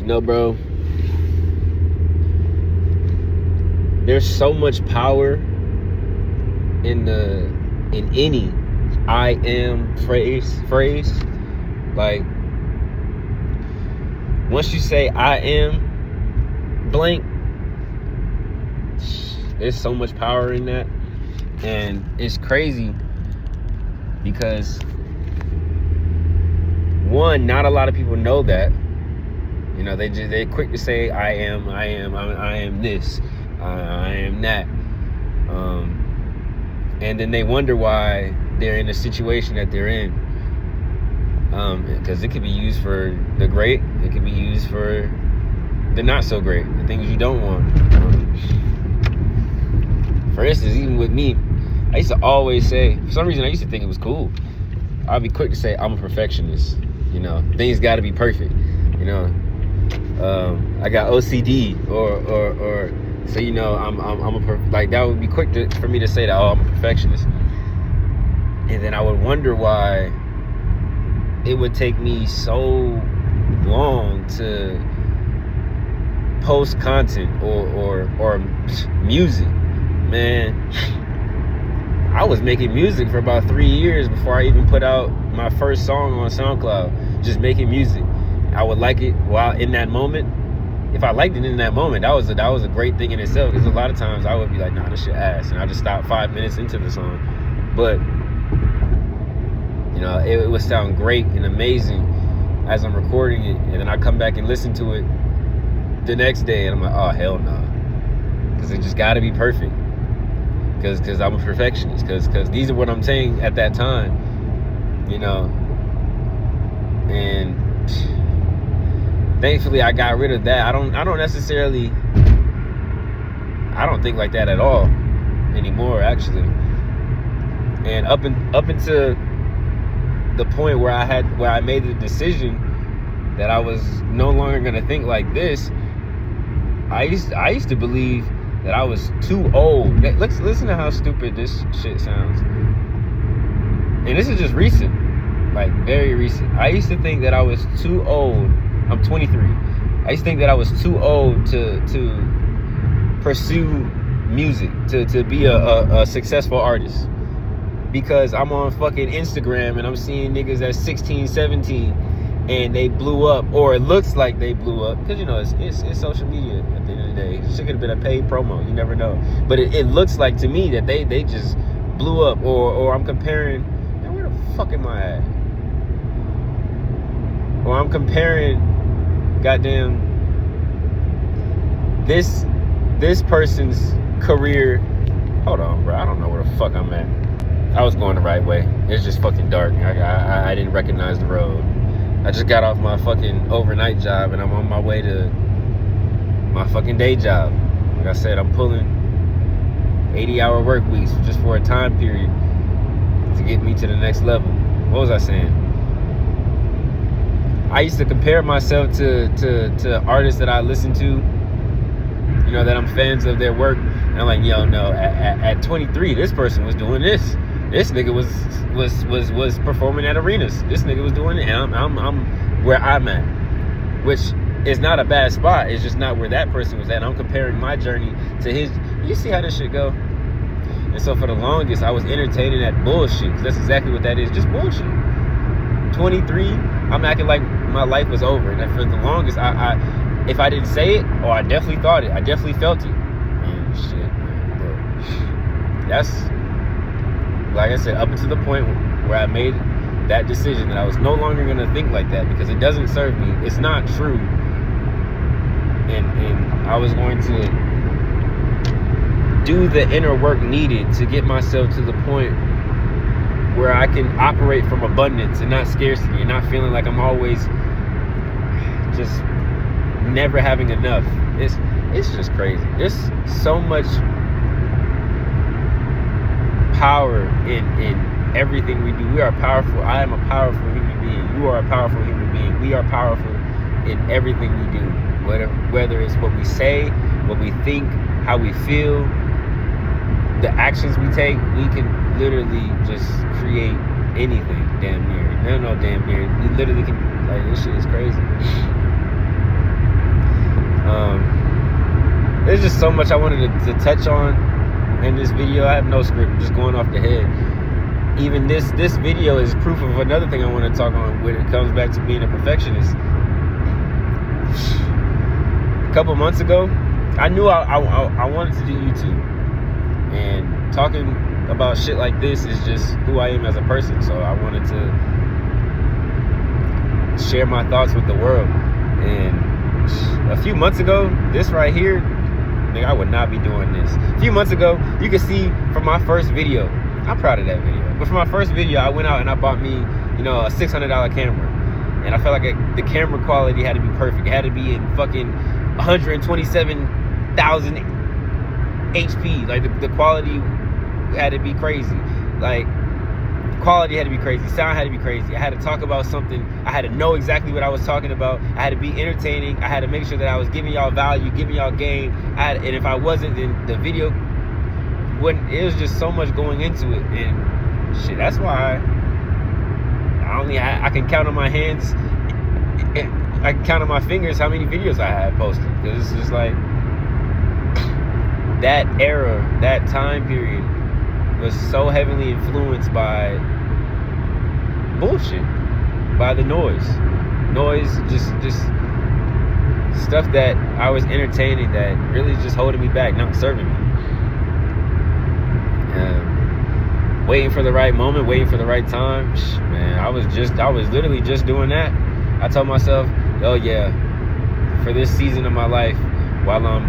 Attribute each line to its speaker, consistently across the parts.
Speaker 1: Bro, there's so much power in any I am phrase. Like, once you say I am blank, there's so much power in that. And it's crazy because, one, not a lot of people know that. You know, they're quick to say I am this, I am that, and then they wonder why they're in the situation that they're in, because it could be used for the great, it could be used for the not so great, the things you don't want. For instance, even with me, I used to always say, for some reason I used to think it was cool, I'd be quick to say I'm a perfectionist. You know, things got to be perfect. You know, I got OCD, or so, you know, like, that would be quick for me to say that, oh, I'm a perfectionist. And then I would wonder why it would take me so long to post content or music. Man, I was making music for about 3 years before I even put out my first song on SoundCloud. Just making music. I would like it while in that moment. If I liked it in that moment, that was a great thing in itself. Because a lot of times I would be like, nah, this shit ass, and I just stop 5 minutes into the song. But, you know, it would sound great and amazing as I'm recording it, and then I come back and listen to it the next day, and I'm like, oh, hell no, because it just got to be perfect. Because I'm a perfectionist. Because these are what I'm saying at that time, you know. And thankfully, I got rid of that. I don't think like that at all anymore, actually. And up until the point where I made the decision that I was no longer gonna think like this, I used to believe that I was too old. Listen to how stupid this shit sounds. And this is just recent, like very recent. I used to think that I was too old. I'm 23. I used to think that I was too old to pursue music, to be a successful artist. Because I'm on fucking Instagram and I'm seeing niggas at 16, 17 and they blew up, or it looks like they blew up. Because, you know, it's social media at the end of the day. It should have been a paid promo. You never know. But it looks like to me that they just blew up. Or I'm comparing, man, where the fuck am I at? Or I'm comparing, goddamn, this person's career. Hold on, bro. I don't know where the fuck I'm at. I was going the right way. It's just fucking dark. I didn't recognize the road. I just got off my fucking overnight job and I'm on my way to my fucking day job. Like I said, I'm pulling 80-hour work weeks just for a time period to get me to the next level. What was I saying? I used to compare myself to artists that I listen to, you know, that I'm fans of their work. And I'm like, yo, no, at 23, this person was doing this. This nigga was performing at arenas. This nigga was doing it, and I'm where I'm at, which is not a bad spot. It's just not where that person was at. I'm comparing my journey to his. You see how this shit go? And so for the longest, I was entertaining that bullshit. 'Cause that's exactly what that is, just bullshit. 23, I'm acting like my life was over, and for the longest, I if I didn't say it, I definitely thought it. I definitely felt it. And shit, man, bro. That's, like I said, up until the point where I made that decision that I was no longer going to think like that because it doesn't serve me. It's not true. And I was going to do the inner work needed to get myself to the point where I can operate from abundance and not scarcity, and not feeling like I'm always just never having enough. It's just crazy. There's so much power in everything we do. We are powerful. I am a powerful human being. You are a powerful human being. We are powerful in everything we do. Whether it's what we say, what we think, how we feel, the actions we take, we can literally just create anything, damn near. No, damn near. We literally can, like, this shit is crazy. There's just so much I wanted to touch on in this video. I have no script, just going off the head. Even this video is proof of another thing I want to talk on when it comes back to being a perfectionist. A couple months ago, I knew I wanted to do YouTube, and talking about shit like this is just who I am as a person. So I wanted to share my thoughts with the world. And a few months ago, this right here, nigga, I would not be doing this. A few months ago, you can see from my first video, I'm proud of that video, but for my first video, I went out and I bought me, you know, a $600 camera. And I felt like the camera quality had to be perfect. It had to be in fucking 127,000 HP. Like the quality had to be crazy. Like quality had to be crazy. Sound had to be crazy. I had to talk about something. I had to know exactly what I was talking about. I had to be entertaining. I had to make sure that I was giving y'all value, giving y'all game. And if I wasn't, then the video wouldn't. It was just so much going into it. And shit, that's why I can count on my hands. I can count on my fingers how many videos I have posted. Because it's just like that era, that time period was so heavily influenced by bullshit, by the noise, just stuff that I was entertaining that really just holding me back, not serving me. Waiting for the right moment, waiting for the right time. Man, I was literally just doing that. I told myself, oh yeah, for this season of my life, while I'm,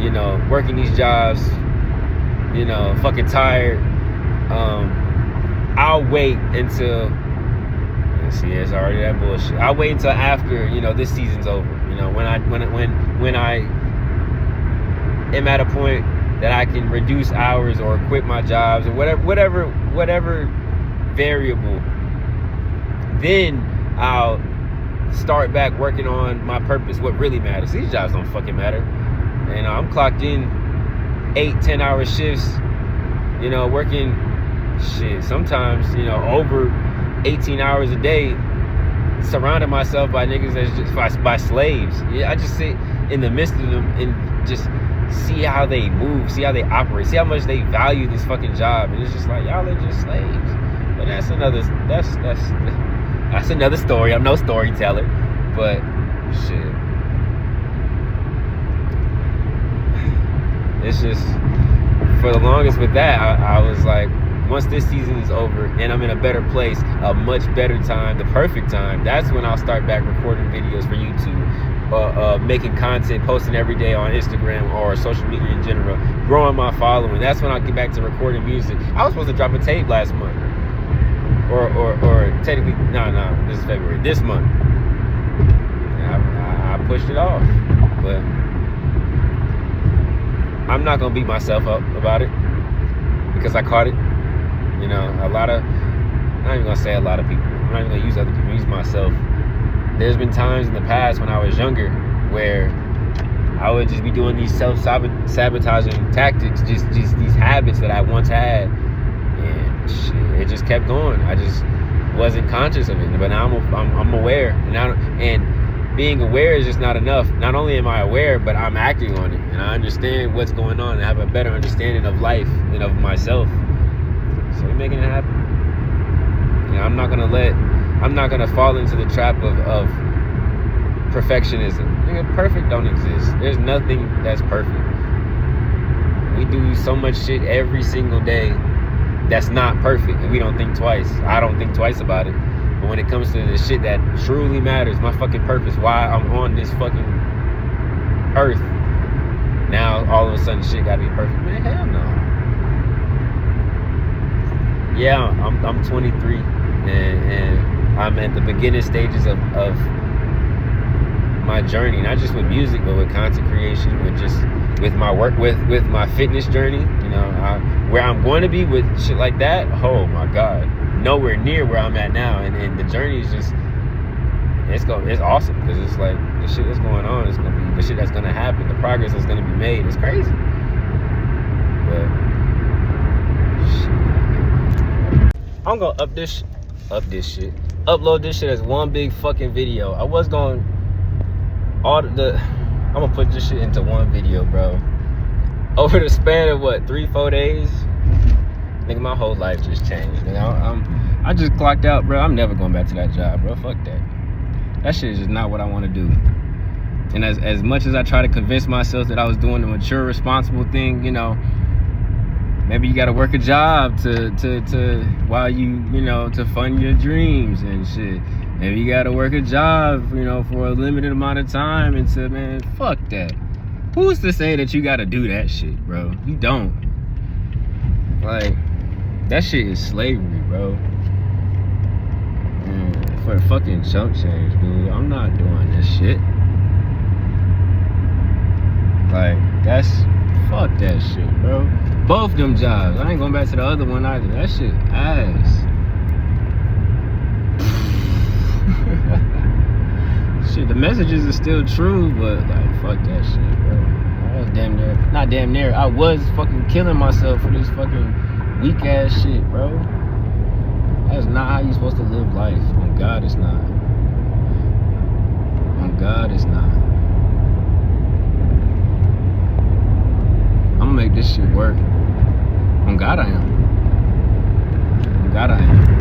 Speaker 1: you know, working these jobs, you know, fucking tired, I'll wait until, see, it's already that bullshit. I'll wait until after, you know, this season's over. You know, when I am at a point that I can reduce hours or quit my jobs or whatever variable, then I'll start back working on my purpose, what really matters. These jobs don't fucking matter. And I'm clocked in 8-10 hour shifts, you know, working shit sometimes, you know, over 18 hours a day, surrounding myself by niggas that's just by slaves. Yeah, I just sit in the midst of them and just see how they move, see how they operate, see how much they value this fucking job. And it's just like, y'all are just slaves. But that's another story. I'm no storyteller, but shit, it's just, for the longest with that, I was like, once this season is over and I'm in a better place, a much better time, the perfect time, that's when I'll start back recording videos for YouTube, making content, posting every day on Instagram or social media in general, growing my following. That's when I'll get back to recording music. I was supposed to drop a tape last month, or technically, no, this is February, this month. I pushed it off, but I'm not gonna beat myself up about it because I caught it. You know, I'm not even gonna say a lot of people. I'm not even gonna use other people, use myself. There's been times in the past when I was younger where I would just be doing these self-sabotaging tactics, just these habits that I once had, and shit, it just kept going. I just wasn't conscious of it, but now I'm aware, and being aware is just not enough. Not only am I aware, but I'm acting on it, and I understand what's going on, and I have a better understanding of life and of myself. So we're making it happen. You know, I'm not gonna fall into the trap of perfectionism. Nigga, perfect don't exist. There's nothing that's perfect. We do so much shit every single day that's not perfect, and we don't think twice. I don't think twice about it. But when it comes to the shit that truly matters, my fucking purpose, why I'm on this fucking earth, now all of a sudden shit gotta be perfect. Man, hell no. Yeah, I'm 23, and I'm at the beginning stages of my journey, not just with music, but with content creation, with my work, with my fitness journey. You know, where I'm going to be with shit like that. Oh my God, nowhere near where I'm at now, and the journey is just, it's awesome, because it's like the shit that's going on is gonna be the shit that's gonna happen, the progress that's gonna be made. It's crazy, but shit. I'm gonna upload this shit as one big fucking video. I was going, all the I'm gonna put this shit into one video, bro. Over the span of what, 3-4 days, nigga, my whole life just changed. I just clocked out, bro. I'm never going back to that job, bro. Fuck that. That shit is just not what I want to do. And as much as I try to convince myself that I was doing the mature, responsible thing, you know, maybe you got to work a job to while you know, to fund your dreams and shit. Maybe you got to work a job, you know, for a limited amount of time and to, man, fuck that. Who's to say that you got to do that shit, bro? You don't. Like, that shit is slavery, bro. Man, for a fucking chump change, dude, I'm not doing this shit. Like, fuck that shit, bro. Both them jobs. I ain't going back to the other one either. That shit ass. Shit, the messages are still true, but like, fuck that shit, bro. I was not damn near, I was fucking killing myself for this fucking weak ass shit, bro. That's not how you supposed to live life. On God, it's not. On God, it's not. I'm gonna make this shit work. On God, I am. On God, I am.